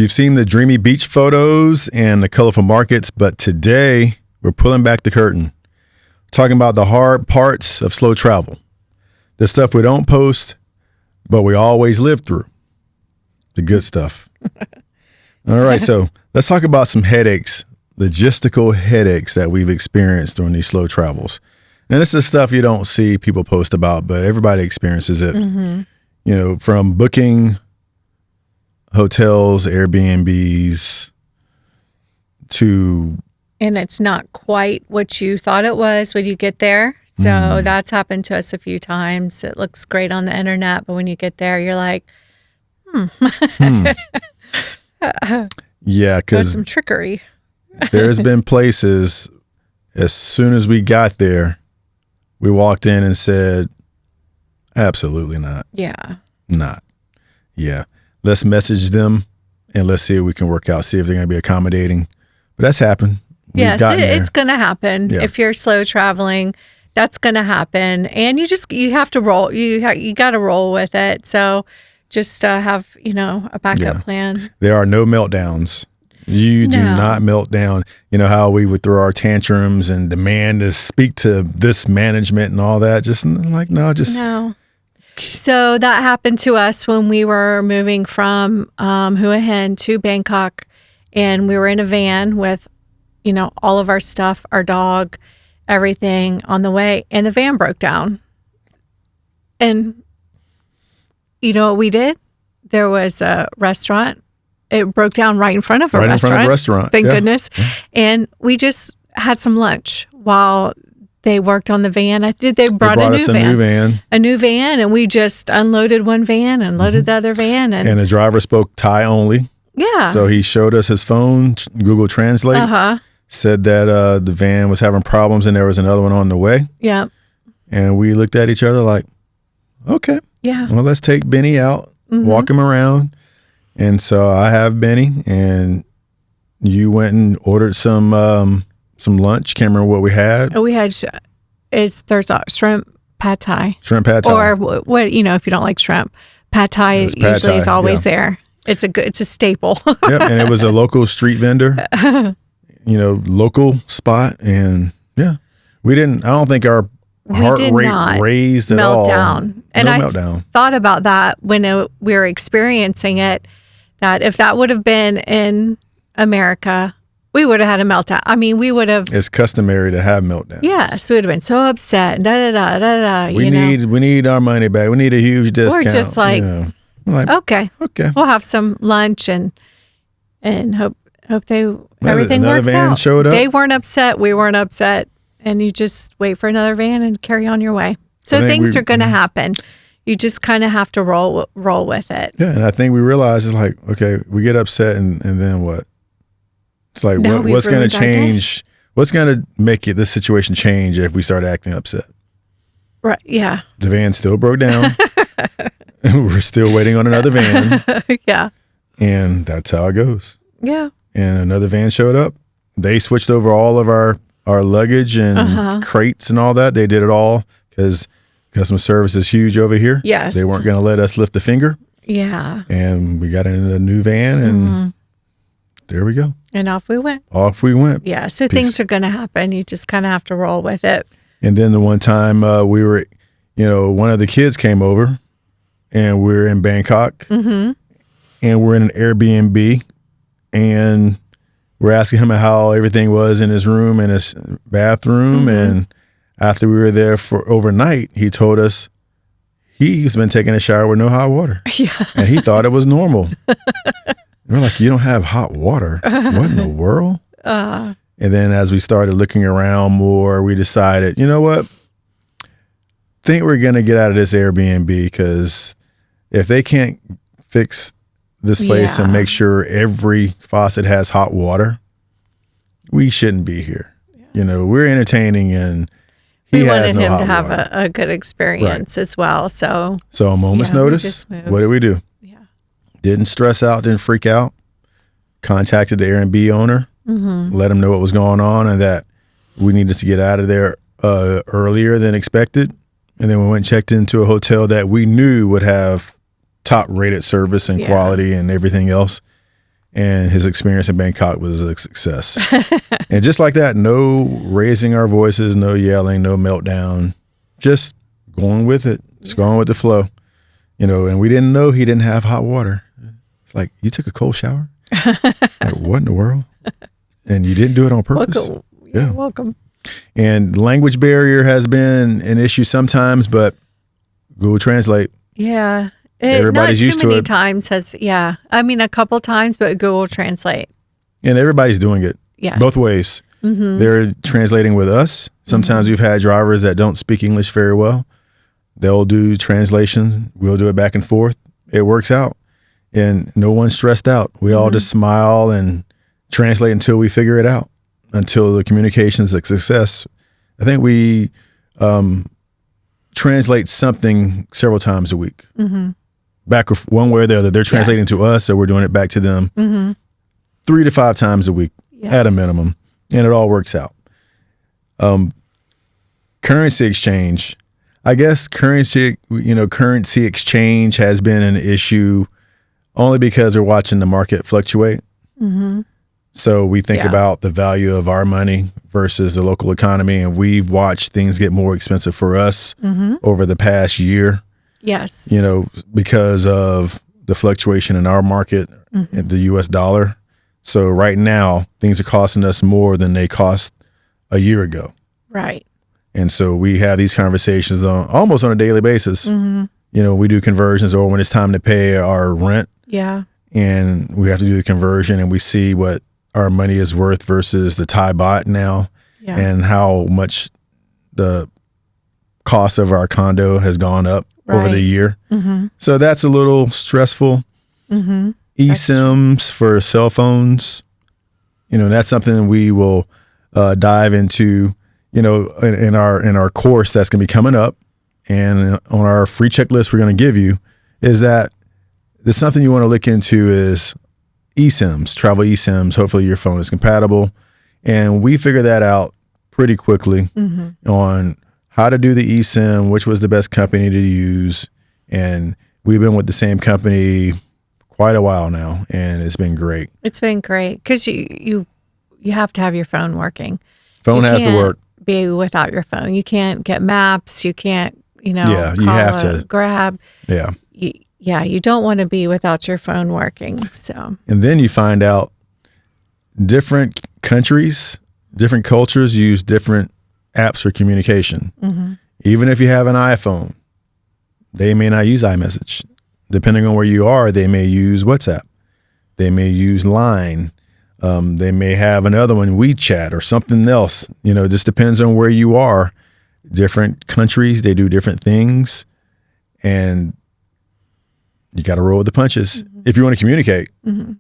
You've seen the dreamy beach photos and the colorful markets, but today we're pulling back the curtain, talking about the hard parts of slow travel, the stuff we don't post, but we always live through, the good stuff. All right, so let's talk about some headaches, logistical headaches that we've experienced during these slow travels. And this is stuff you don't see people post about, but everybody experiences it. Mm-hmm. You know, from booking hotels, Airbnbs, to... And it's not quite what you thought it was when you get there. So that's happened to us a few times. It looks great on the internet, but when you get there, you're like, Yeah, because some trickery. There's been places, as soon as we got there, we walked in and said, absolutely not. Yeah. Not. Yeah. Let's message them and let's see if we can work out, see if they're going to be accommodating. But that's happened. Yes, it's going to happen. Yeah. If you're slow traveling, that's going to happen. And you have to roll. You got to roll with it. So just have, a backup plan. There are no meltdowns. You do not melt down. You know how we would throw our tantrums and demand to speak to this management and all that? No. So that happened to us when we were moving from Hua Hin to Bangkok, and we were in a van with, all of our stuff, our dog, everything on the way, and the van broke down. And you know what we did? There was a restaurant. It broke down right in front of a restaurant. Right in front of a restaurant. Thank goodness. Yeah. And we just had some lunch while they worked on the van. They brought us a new van. A new van, and we just unloaded one van and loaded the other van. And the driver spoke Thai only. Yeah. So he showed us his phone, Google Translate, said that the van was having problems and there was another one on the way. Yeah. And we looked at each other like, okay. Yeah. Well, let's take Benny out, walk him around. And so I have Benny, and you went and ordered some lunch. Can't remember what we had. We had there's a shrimp pad thai. Shrimp pad thai. Or what if you don't like shrimp, pad thai usually is always there. It's a staple. Yep, and it was a local street vendor. Local spot, and we didn't. I don't think our heart rate raised at all. Meltdown. And I thought about that when we were experiencing it, that if that would have been in America, we would have had a meltdown. I mean, we would have. It's customary to have meltdowns. Yes, we would have been so upset. We need our money back. We need a huge discount. We're just like okay, we'll have some lunch and hope everything works van out. Showed up. They weren't upset. We weren't upset. And you just wait for another van and carry on your way. So things are going to happen. You just kind of have to roll with it. Yeah, and I think we realize it's like, okay, we get upset and then what? It's like, what's going to change? What's going to make this situation change if we start acting upset? Right, yeah. The van still broke down. We're still waiting on another van. Yeah. And that's how it goes. Yeah. And another van showed up. They switched over all of our luggage and crates and all that. They did it all because customer service is huge over here. Yes. They weren't going to let us lift a finger. Yeah. And we got in a new van and there we go. And off we went. Yeah. So things are going to happen. You just kind of have to roll with it. And then the one time we were, one of the kids came over and we're in Bangkok and we're in an Airbnb and we're asking him how everything was in his room and his bathroom. And after we were there for overnight, he told us he's been taking a shower with no hot water. Yeah. And he thought it was normal. We're like, you don't have hot water? What in the world? And then as we started looking around more, we decided, you know what? Think we're going to get out of this Airbnb because if they can't fix this place and make sure every faucet has hot water, we shouldn't be here. Yeah. We're entertaining and we wanted him to have a good experience as well. So a moment's notice, what did we do? Yeah. Didn't stress out, didn't freak out. Contacted the Airbnb owner, let him know what was going on and that we needed to get out of there earlier than expected. And then we went and checked into a hotel that we knew would have top rated service and quality and everything else. and his experience in Bangkok was a success. And just like that, no raising our voices, no yelling, no meltdown, just going with it, just going with the flow, and we didn't know he didn't have hot water. It's like, you took a cold shower? Like, what in the world? And you didn't do it on purpose? Welcome. Yeah, welcome. And language barrier has been an issue sometimes, but Google Translate. Yeah. Everybody's not used too to many it. times a couple times, but Google Translate. And everybody's doing it. Yes. Both ways. Mm-hmm. They're translating with us. Sometimes we've had drivers that don't speak English very well. They'll do translation. We'll do it back and forth. It works out. And no one's stressed out. We all just smile and translate until we figure it out, until the communication's a success. I think we translate something several times a week. Mm-hmm. Back one way or the other. They're translating to us, so we're doing it back to them 3 to 5 times a week at a minimum. And it all works out. Currency exchange. I guess currency exchange has been an issue only because we're watching the market fluctuate. Mm-hmm. So we think about the value of our money versus the local economy, and we've watched things get more expensive for us over the past year. Yes. Because of the fluctuation in our market, in the U.S. dollar. So right now, things are costing us more than they cost a year ago. Right. And so we have these conversations almost on a daily basis. Mm-hmm. We do conversions, or when it's time to pay our rent. Yeah. And we have to do the conversion, and we see what our money is worth versus the Thai baht now, and how much the cost of our condo has gone up over the year. Mm-hmm. So that's a little stressful. Mm-hmm. eSIMs for cell phones, that's something we will dive into, in our course that's going to be coming up, and on our free checklist we're going to give you, is that there's something you want to look into is eSIMs, travel eSIMs. Hopefully your phone is compatible, and we figured that out pretty quickly on how to do the eSIM, which was the best company to use, and we've been with the same company quite a while now, and it's been great. It's been great because you have to have your phone working. Phone has to work. Be without your phone. You can't get maps. You can't, you have to grab. Yeah. You don't want to be without your phone working. So. And then you find out different countries, different cultures use different apps for communication. Mm-hmm. Even if you have an iPhone, they may not use iMessage. Depending on where you are, they may use WhatsApp. They may use Line. They may have another one, WeChat, or something else. It just depends on where you are. Different countries, they do different things. And you got to roll with the punches if you want to communicate. Mm-hmm.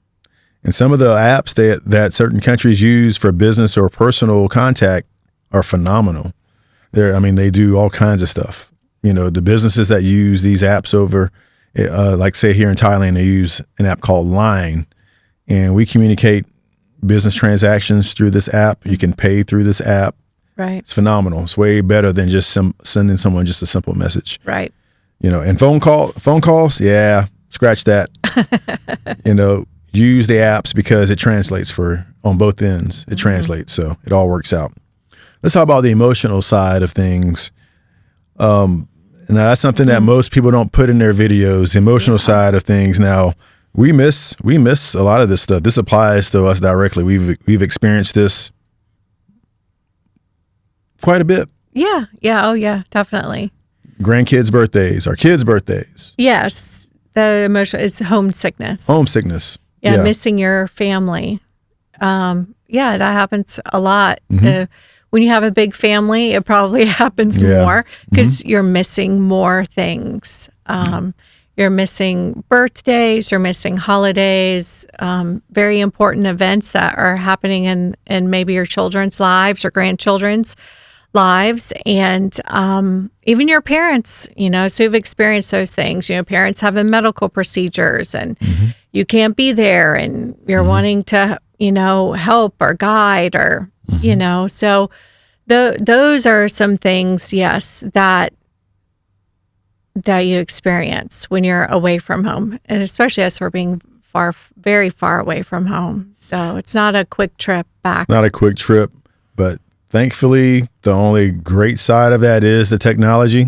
And some of the apps that certain countries use for business or personal contact are phenomenal. They do all kinds of stuff. The businesses that use these apps over, like say here in Thailand, they use an app called Line, and we communicate business transactions through this app. You can pay through this app. Right. It's phenomenal. It's way better than just sending someone just a simple message. Right. And phone calls, yeah, scratch that. Use the apps because it translates on both ends. It translates, so it all works out. Let's talk about the emotional side of things. Now that's something that most people don't put in their videos. The emotional side of things. Now we miss a lot of this stuff. This applies to us directly. We've experienced this quite a bit. Yeah. Oh yeah, definitely. Grandkids' birthdays, our kids' birthdays. Yes. The emotion is homesickness. Yeah. Missing your family. That happens a lot. When you have a big family, it probably happens more because you're missing more things. You're missing birthdays, you're missing holidays, very important events that are happening in maybe your children's lives or grandchildren's lives, and even your parents, so you've experienced those things. Parents having medical procedures and you can't be there, and you're wanting to, help or guide or, so those are some things, yes, that you experience when you're away from home, and especially as we're being very far away from home. So it's not a quick trip back. It's not a quick trip, but thankfully, the only great side of that is the technology,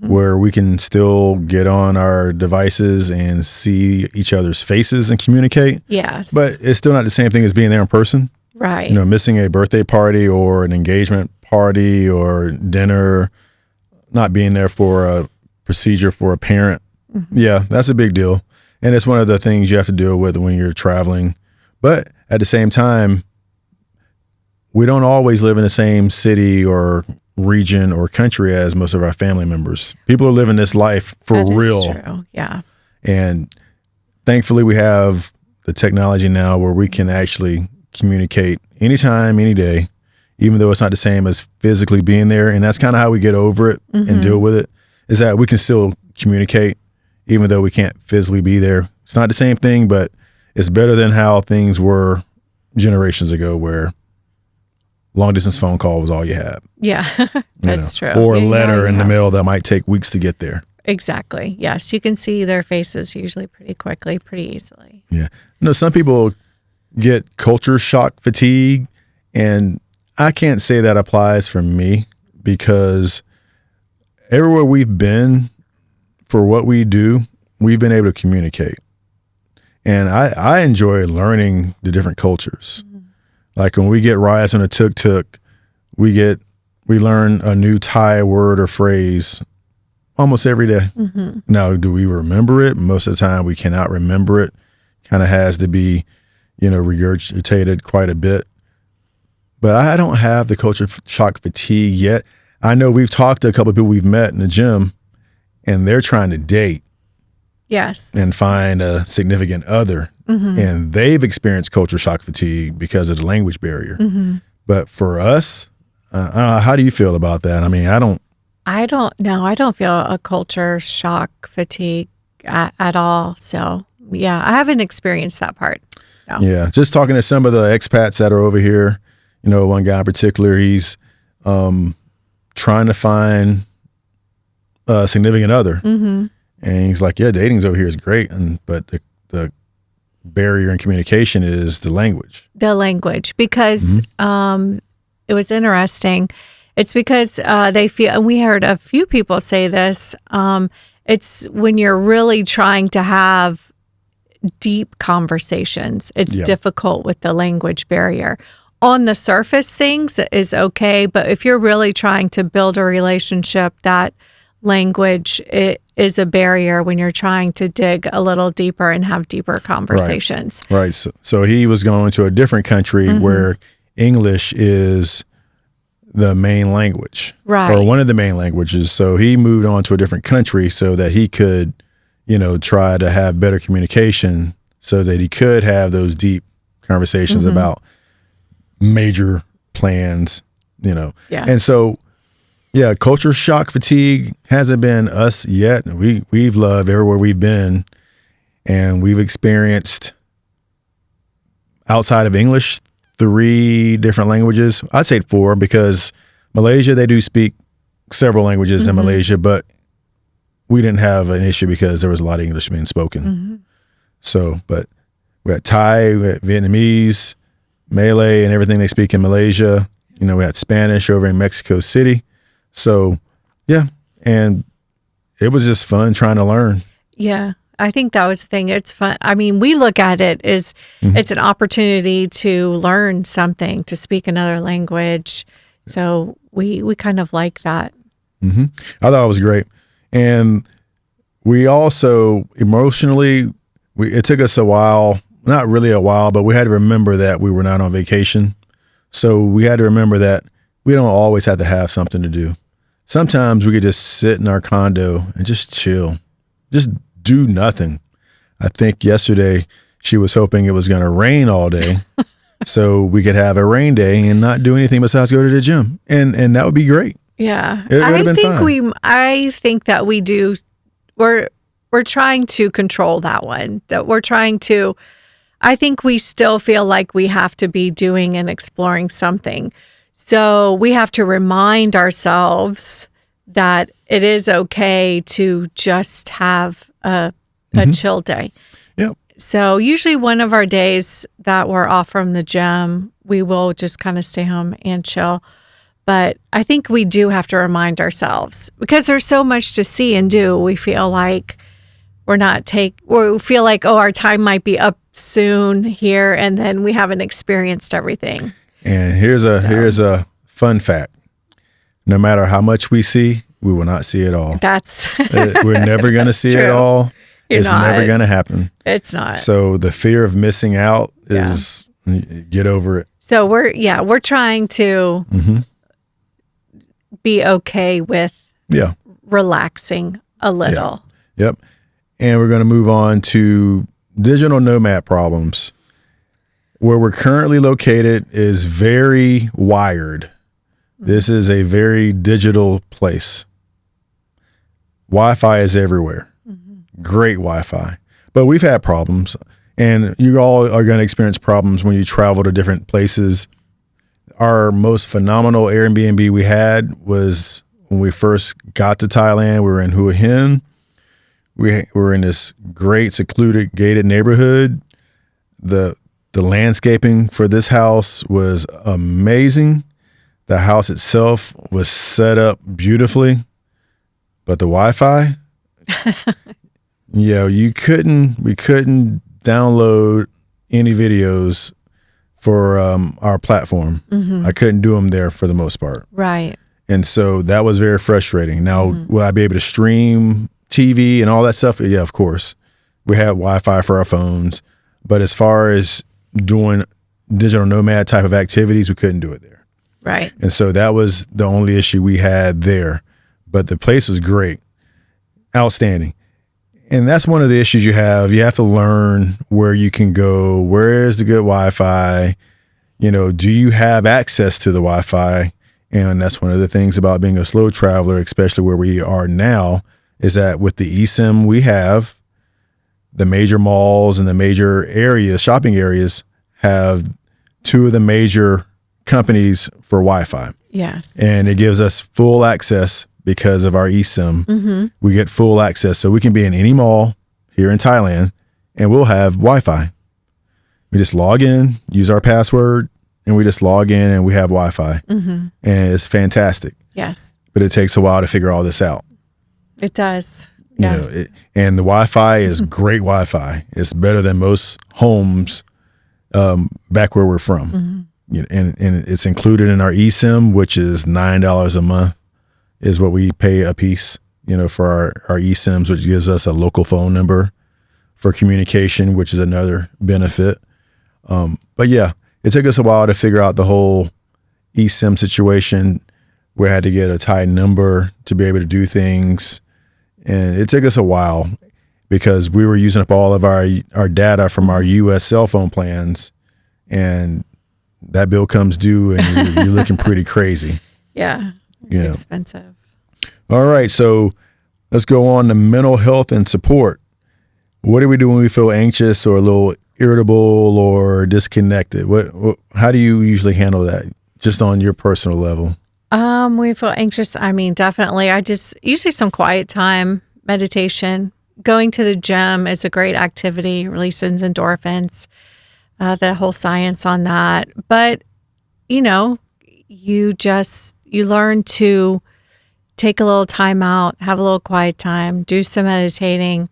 where we can still get on our devices and see each other's faces and communicate. Yes. But it's still not the same thing as being there in person. Right. You know, missing a birthday party or an engagement party or dinner, not being there for a procedure for a parent. Yeah, that's a big deal. And it's one of the things you have to deal with when you're traveling. But at the same time, we don't always live in the same city or region or country as most of our family members. People are living this life for real. That is true. Yeah. And thankfully, we have the technology now where we can actually communicate anytime, any day, even though it's not the same as physically being there. And that's kind of how we get over it and deal with it, is that we can still communicate even though we can't physically be there. It's not the same thing, but it's better than how things were generations ago, where long distance phone call was all you had. Yeah, that's true. Or a letter in the mail that might take weeks to get there. Exactly. Yes, you can see their faces usually pretty quickly, pretty easily. Yeah. Some people get culture shock fatigue, and I can't say that applies for me, because everywhere we've been for what we do, we've been able to communicate. And I enjoy learning the different cultures. Like when we get rides on a tuk-tuk, we learn a new Thai word or phrase almost every day. Now, do we remember it? Most of the time we cannot remember it. Kind of has to be, regurgitated quite a bit. But I don't have the culture shock fatigue yet. I know we've talked to a couple of people we've met in the gym, and they're trying to date. Yes. And find a significant other. And they've experienced culture shock fatigue because of the language barrier. But for us, how do you feel about that? I mean, I don't feel a culture shock fatigue at all. So, yeah, I haven't experienced that part. No. Yeah, just talking to some of the expats that are over here, one guy in particular, he's trying to find a significant other. And he's like, yeah, dating's over here is great. But the barrier in communication is the language. The language, because it was interesting. It's because they feel, and we heard a few people say this, it's when you're really trying to have deep conversations, it's difficult with the language barrier. On the surface, things is okay, but if you're really trying to build a relationship, that language is a barrier when you're trying to dig a little deeper and have deeper conversations. Right. So he was going to a different country where English is the main language, or one of the main languages. So he moved on to a different country so that he could, try to have better communication, so that he could have those deep conversations about major plans, Yeah. And so, yeah, culture shock fatigue hasn't been us yet. We've loved everywhere we've been, and we've experienced, outside of English, 3 different languages. I'd say 4, because Malaysia, they do speak several languages in Malaysia, but we didn't have an issue because there was a lot of English being spoken. So, but we had Thai, we had Vietnamese, Malay, and everything they speak in Malaysia. We had Spanish over in Mexico City. So, yeah, and it was just fun trying to learn. Yeah, I think that was the thing. It's fun. I mean, we look at it as it's an opportunity to learn something, to speak another language. So we kind of like that. I thought it was great. And we also emotionally, it took us a while, not really a while, but we had to remember that we were not on vacation. So we had to remember that we don't always have to have something to do. Sometimes we could just sit in our condo and just chill, just do nothing. I think yesterday she was hoping it was going to rain all day so we could have a rain day and not do anything besides go to the gym. And that would be great. Yeah. It would have been fun. I think that we do, we're trying to control that one. That we're trying to, I think we still feel like we have to be doing and exploring something. So we have to remind ourselves that it is okay to just have a chill day. Yep. So usually one of our days that we're off from the gym, we will just kind of stay home and chill. But I think we do have to remind ourselves because there's so much to see and do. We feel like we feel like, oh, our time might be up soon here, and then we haven't experienced everything. And here's a fun fact. No matter how much we see, we will not see it all. We're never going to see it all. It's never going to happen. It's not. So the fear of missing out is get over it. So we're trying to be okay with relaxing a little. Yeah. Yep. And we're going to move on to digital nomad problems. Where we're currently located is very wired. This is a very digital place. Wi-Fi is everywhere. Great Wi-Fi. But we've had problems. And you all are going to experience problems when you travel to different places. Our most phenomenal Airbnb we had was when we first got to Thailand. We were in Hua Hin. We were in this great secluded gated neighborhood. The landscaping for this house was amazing. The house itself was set up beautifully, but the Wi-Fi, we couldn't download any videos for our platform. I couldn't do them there for the most part. Right. And so that was very frustrating. Now, will I be able to stream TV and all that stuff? Yeah, of course. We had Wi-Fi for our phones, but as far as doing digital nomad type of activities, we couldn't do it there. Right. And so that was the only issue we had there. But the place was great. Outstanding. And that's one of the issues you have. You have to learn where you can go. Where is the good Wi-Fi? Do you have access to the Wi-Fi? And that's one of the things about being a slow traveler, especially where we are now, is that with the eSIM we have, the major malls and the major areas, shopping areas, have two of the major companies for Wi-Fi. Yes. And it gives us full access because of our eSIM. We get full access. So we can be in any mall here in Thailand and we'll have Wi-Fi. We just log in, use our password, and we just log in and we have Wi-Fi. And it's fantastic. Yes. But it takes a while to figure all this out. It does. Yes. And the Wi-Fi is great Wi-Fi. It's better than most homes back where we're from. And it's included in our eSIM, which is $9 a month is what we pay a piece, for our eSIMs, which gives us a local phone number for communication, which is another benefit. But yeah, it took us a while to figure out the whole eSIM situation. We had to get a Thai number to be able to do things. And it took us a while because we were using up all of our data from our U.S. cell phone plans. And that bill comes due and you're looking pretty crazy. Yeah. It's expensive. All right. So let's go on to mental health and support. What do we do when we feel anxious or a little irritable or disconnected? How do you usually handle that just on your personal level? We feel anxious. I mean, definitely. Usually some quiet time, meditation, going to the gym is a great activity, releases endorphins, the whole science on that. But, you learn to take a little time out, have a little quiet time, do some meditating,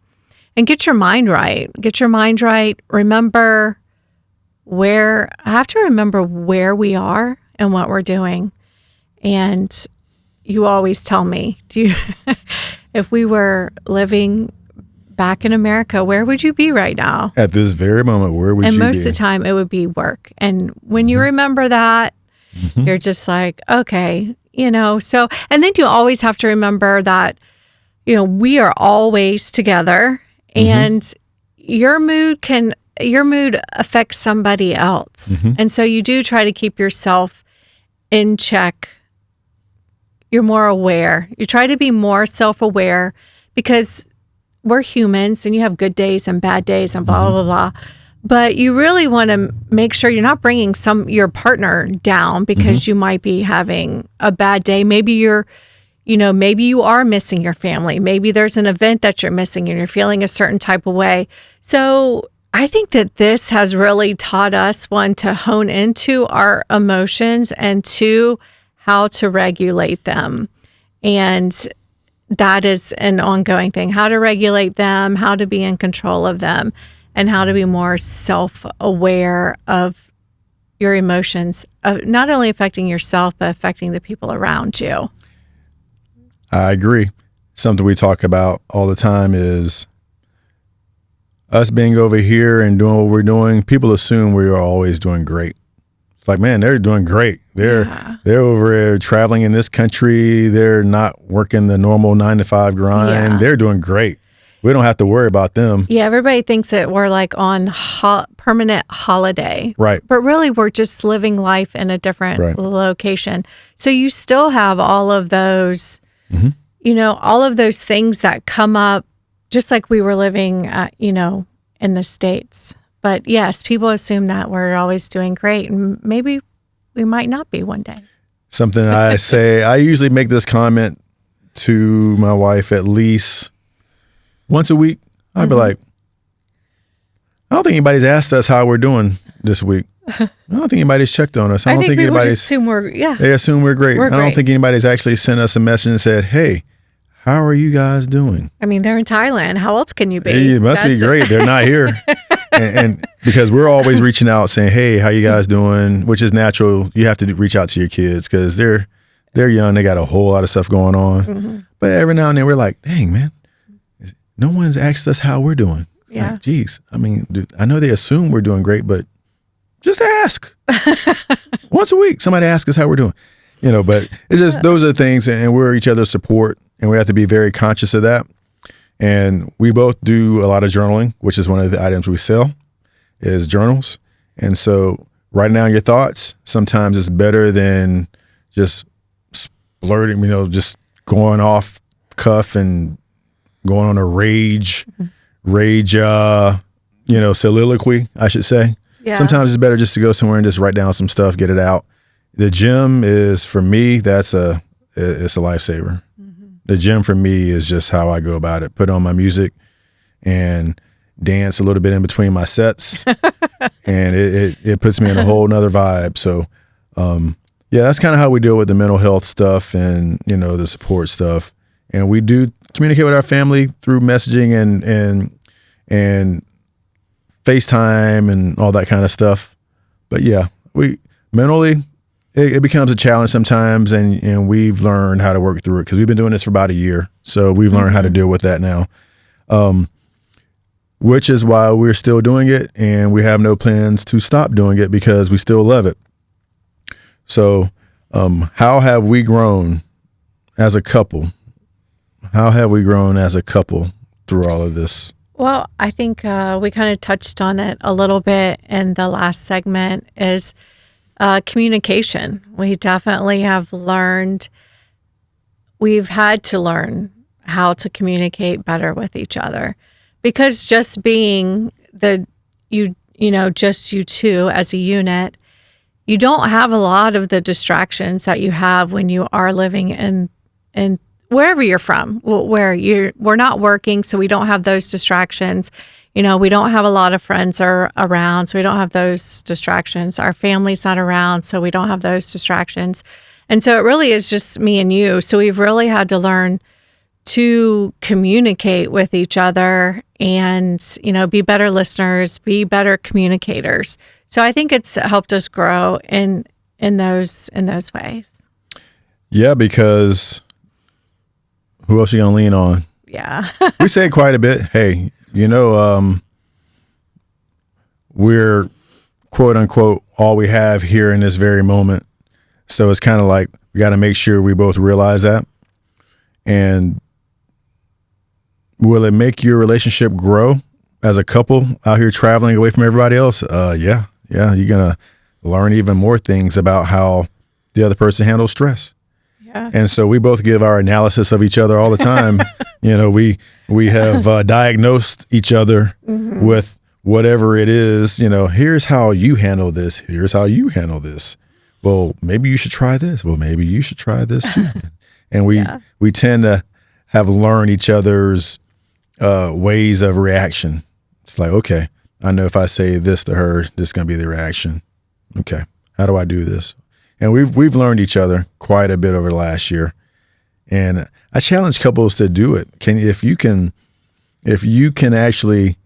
and get your mind right. Remember where we are and what we're doing. And you always tell me, if we were living back in America, where would you be right now? At this very moment, where would you be? And most of the time it would be work. And when you remember that, you're just like, okay, so, and then you always have to remember that, we are always together and your mood affects somebody else. And so you do try to keep yourself in check. You're more aware. You try to be more self-aware because we're humans and you have good days and bad days and blah, blah, blah. But you really want to make sure you're not bringing your partner down because you might be having a bad day. Maybe maybe you are missing your family. Maybe there's an event that you're missing and you're feeling a certain type of way. So I think that this has really taught us, one, to hone into our emotions, and two, how to regulate them. And that is an ongoing thing, how to regulate them, how to be in control of them, and how to be more self-aware of your emotions, not only affecting yourself, but affecting the people around you. I agree. Something we talk about all the time is us being over here and doing what we're doing. People assume we are always doing great. It's like, man, they're doing great. They're over there traveling in this country. They're not working the normal 9-to-5 grind. Yeah. They're doing great. We don't have to worry about them. Yeah, everybody thinks that we're like on permanent holiday. Right. But really, we're just living life in a different location. So you still have all of those, all of those things that come up, just like we were living, in the States. But yes, people assume that we're always doing great, and maybe we might not be one day. Something I say, I usually make this comment to my wife at least once a week. I'd be like, I don't think anybody's asked us how we're doing this week. I don't think anybody's checked on us. I don't think anybody's assume they assume we're great. I don't think anybody's actually sent us a message and said, hey, how are you guys doing? I mean, they're in Thailand. How else can you be? It must be great. They're not here. and because we're always reaching out saying, hey, how you guys doing? Which is natural. You have to reach out to your kids because they're young. They got a whole lot of stuff going on. But every now and then we're like, dang, man, no one's asked us how we're doing. Yeah. Like, geez, I mean, dude, I know they assume we're doing great, but just ask. Once a week, somebody asks us how we're doing. But it's just, those are things, and we're each other's support, and we have to be very conscious of that. And we both do a lot of journaling, which is one of the items we sell, is journals. And so writing down your thoughts sometimes is better than just splurting, just going off cuff and going on a rage, soliloquy, I should say. Yeah. Sometimes it's better just to go somewhere and just write down some stuff, get it out. The gym is, for me, it's a lifesaver. The gym for me is just how I go about it. Put on my music and dance a little bit in between my sets. And it puts me in a whole nother vibe. So, that's kind of how we deal with the mental health stuff and, the support stuff. And we do communicate with our family through messaging and FaceTime and all that kind of stuff. But yeah, we mentally, it becomes a challenge sometimes, and we've learned how to work through it because we've been doing this for about a year. So we've learned how to deal with that now, which is why we're still doing it, and we have no plans to stop doing it because we still love it. So how have we grown as a couple? How have we grown as a couple through all of this? Well, I think we kind of touched on it a little bit in the last segment, is communication. We definitely have learned, we've had to learn how to communicate better with each other, because just being just you two as a unit, you don't have a lot of the distractions that you have when you are living in wherever you're from, we're not working, so we don't have those distractions. We don't have a lot of friends around, so we don't have those distractions. Our family's not around, so we don't have those distractions. And so it really is just me and you. So we've really had to learn to communicate with each other and, be better listeners, be better communicators. So I think it's helped us grow in those ways. Yeah, because who else are you going to lean on? Yeah. We say quite a bit. Hey, we're quote unquote all we have here in this very moment. So it's kind of like we got to make sure we both realize that. And will it make your relationship grow as a couple out here traveling away from everybody else? Yeah. You're going to learn even more things about how the other person handles stress. Yeah. And so we both give our analysis of each other all the time. We have diagnosed each other with whatever it is. Here's how you handle this. Here's how you handle this. Well, maybe you should try this. Well, maybe you should try this too. And we tend to have learned each other's ways of reaction. It's like, okay, I know if I say this to her, this is going to be the reaction. Okay, how do I do this? And we've learned each other quite a bit over the last year. And I challenge couples to do it. If you can actually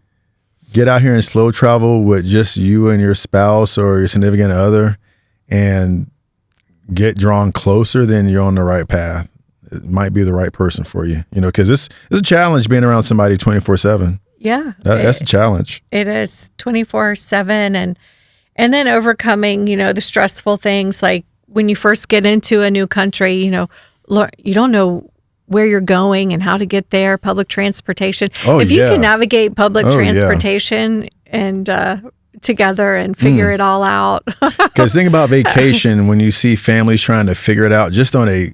get out here and slow travel with just you and your spouse or your significant other and get drawn closer, then you're on the right path. It might be the right person for you, because it's a challenge being around somebody 24/7. Yeah. That's a challenge. It is 24/7. And then overcoming, the stressful things like when you first get into a new country, you don't know where you're going and how to get there, public transportation. If you can navigate public transportation and together and figure it all out. Because think about vacation, when you see families trying to figure it out just on a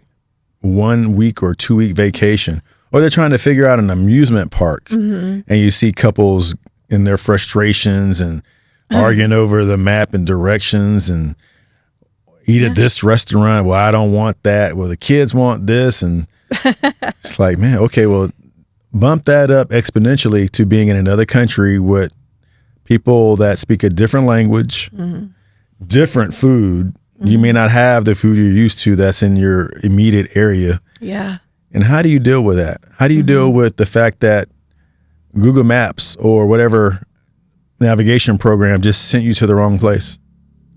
1 week or 2 week vacation, or they're trying to figure out an amusement park, and you see couples in their frustrations and arguing over the map and directions and eat at this restaurant. Well, I don't want that. Well, the kids want this. And it's like, man, okay, well, bump that up exponentially to being in another country with people that speak a different language, different food. You may not have the food you're used to that's in your immediate area. Yeah. And how do you deal with that? How do you deal with the fact that Google Maps or whatever navigation program just sent you to the wrong place?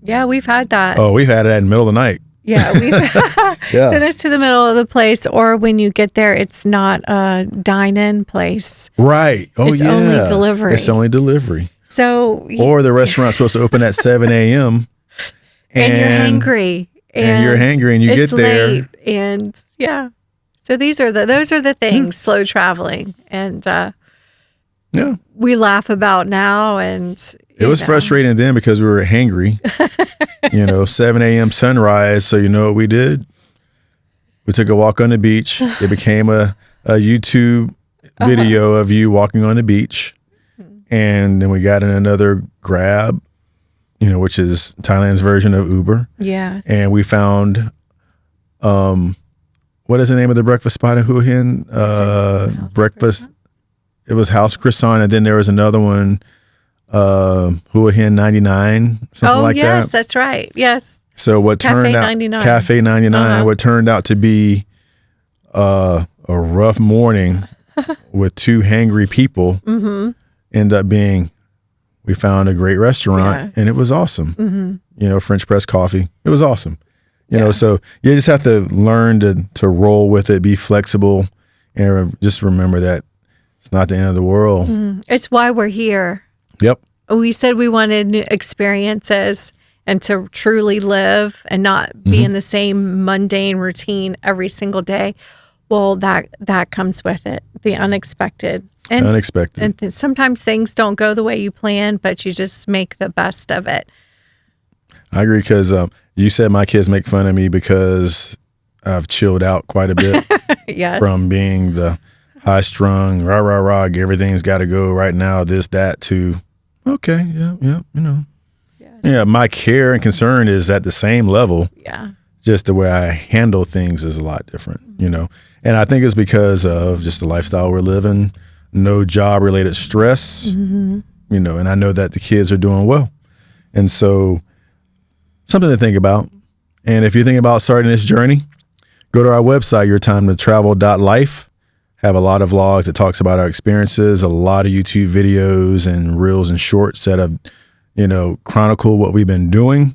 Yeah, we've had that. Oh, we've had it in the middle of the night. Yeah, we've sent us to the middle of the place, or when you get there, it's not a dine-in place. Right. Oh, it's only delivery. It's only delivery. So, or the restaurant's supposed to open at 7 a.m. And you're hangry. And you're hangry, and you get there. Late, and yeah. So those are the things, slow traveling. And we laugh about now. And it was frustrating then because we were hangry. 7 a.m. sunrise. So you know what we did? We took a walk on the beach. It became a YouTube video of you walking on the beach. And then we got in another Grab, which is Thailand's version of Uber. Yeah. And we found, what is the name of the breakfast spot in Hua Hin? Breakfast. It was House Croissant. And then there was another one, Hua Hin 99, something like that. Oh, yes, that's right. Yes. So what turned out, Cafe 99, what turned out to be a rough morning with two hangry people, ended up being, we found a great restaurant and it was awesome. French press coffee. It was awesome. So you just have to learn to roll with it, be flexible, and just remember that it's not the end of the world. It's why we're here. Yep. We said we wanted new experiences and to truly live and not be in the same mundane routine every single day. Well, that comes with it, the unexpected. And sometimes things don't go the way you plan, but you just make the best of it. I agree, because you said my kids make fun of me because I've chilled out quite a bit. Yes. From being the high-strung, rah, everything's got to go right now, this, that, to, okay, yeah, Yes. Yeah, my care and concern is at the same level. Yeah. Just the way I handle things is a lot different, And I think it's because of just the lifestyle we're living, no job-related stress, and I know that the kids are doing well. And so something to think about. And if you're thinking about starting this journey, go to our website, yourtimetotravel.life. Have a lot of vlogs that talks about our experiences, a lot of YouTube videos and reels and shorts that have, chronicle what we've been doing.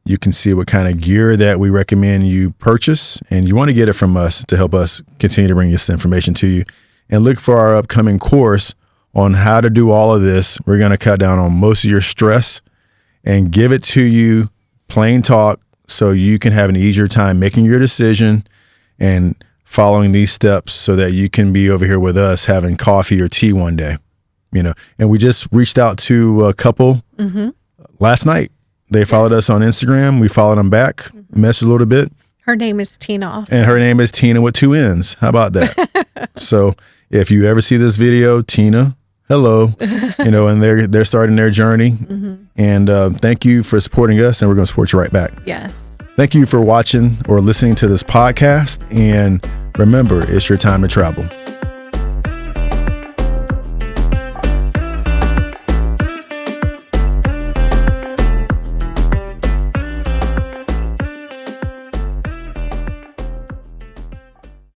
You can see what kind of gear that we recommend you purchase, and you want to get it from us to help us continue to bring this information to you. And look for our upcoming course on how to do all of this. We're going to cut down on most of your stress and give it to you plain talk so you can have an easier time making your decision and following these steps so that you can be over here with us having coffee or tea one day, And we just reached out to a couple last night. They followed us on Instagram. We followed them back, messaged a little bit. Her name is Tina also. And her name is Tina with 2 N's. How about that? So if you ever see this video, Tina, hello, and they're starting their journey. And thank you for supporting us, and we're going to support you right back. Yes. Thank you for watching or listening to this podcast. And remember, it's your time to travel.